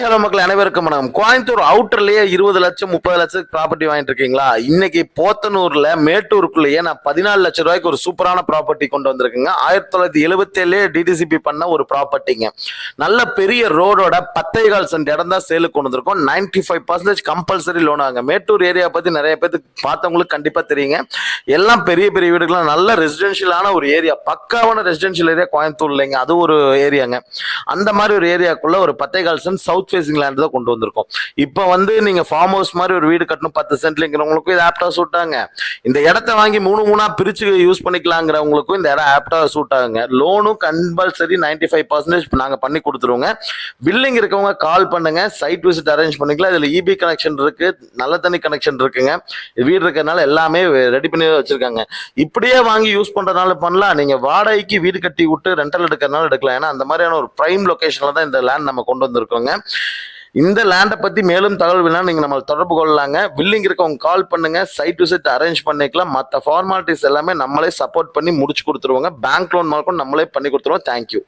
Hello மக்கள் அனைவருக்கும் வணக்கம். கோயம்புத்தூர் அவுட்டர்லயே 20 லட்சம் 30 லட்சத்துக்கு ப்ராப்பர்ட்டி வாங்கிட்டு இருக்கீங்களா? இன்னைக்கு போத்தனூர்ல மேட்டூருக்குள்ளேயே நான் 14 லட்சம் ரூபாய்க்கு ஒரு சூப்பரான ப்ராப்பர்ட்டி கொண்டு வந்திருக்குங்க. 1977 டிடிசிபி பண்ண ஒரு ப்ராப்பர்ட்டிங்க. நல்ல பெரிய ரோடோட 10.25 சென்ட் இடம் தான் சேலுக்கு கொண்டு வந்திருக்கோம். 95% கம்பல்சரி லோன் ஆகுங்க. மேட்டூர் ஏரியா பத்தி நிறைய பேருக்கு பார்த்தவங்களுக்கு கண்டிப்பா தெரியுங்க. எல்லாம் பெரிய பெரிய வீடுகள்லாம் நல்ல ரெசிடென்ஷியலான ஒரு ஏரியா, பக்காவான ரெசிடென்ஷியல் ஏரியா கோயம்புத்தூர் இல்லைங்க. அது ஒரு ஏரியாங்க. அந்த மாதிரி ஒரு ஏரியாக்குள்ள ஒரு 10.25 சென்ட் சவுத் ஃபேசிங் லேண்ட் தான் கொண்டு வந்திருக்கோம். இப்போ நீங்க ஃபார்ம் ஹவுஸ் மாதிரி ஒரு வீடு கட்டணும் 10 சென்ட்லங்கிறவங்களுக்கும் இது ஆப்டா சூட் ஆகுங்க. இந்த இடத்த வாங்கி மூணா பிரிச்சு யூஸ் பண்ணிக்கலாங்கிறவங்களுக்கும் இந்த இடம் ஆப்டா சூட் ஆகுங்க. லோனும் கம்பல்சரி 95% நாங்க பண்ணி கொடுத்துருவோங்க. பில்லிங் இருக்கவங்க கால் பண்ணுங்க, சைட் விசிட் அரேஞ்ச் பண்ணிக்கலாம். இதுல இபி கனெக்ஷன் இருக்கு, நல்ல தண்ணி கனெக்ஷன் இருக்குங்க. வீடு இருக்கிறதுனால எல்லாமே ரெடி பண்ணி வச்சிருக்காங்க. இப்படியே வாங்கி யூஸ் பண்றதுனால பண்ணலாம், நீங்க வாடகைக்கு வீடு கட்டி விட்டு ரெண்டல் எடுக்கிறதுனால எடுக்கலாம். ஏன்னா அந்த மாதிரியான ஒரு பிரைம் லொகேஷன்ல தான் இந்த லேண்ட் நம்ம கொண்டு வந்திருக்கோங்க. இந்த லேண்டை பத்தி மேலும் தகவல் வேணா நீங்க நம்ம தொடர்பு கொள்ளலாங்க. பில்லிங் இருக்கவங்க கால் பண்ணுங்க, சைட் விசிட் அரேஞ்ச் பண்ணிக்கலாம். மற்ற ஃபார்மாலிட்டிஸ் எல்லாமே நம்மளே சப்போர்ட் பண்ணி முடிச்சு கொடுத்துருவோங்க. பேங்க் லோன் நம்மளே பண்ணி கொடுத்துருவோம். தேங்க்யூ.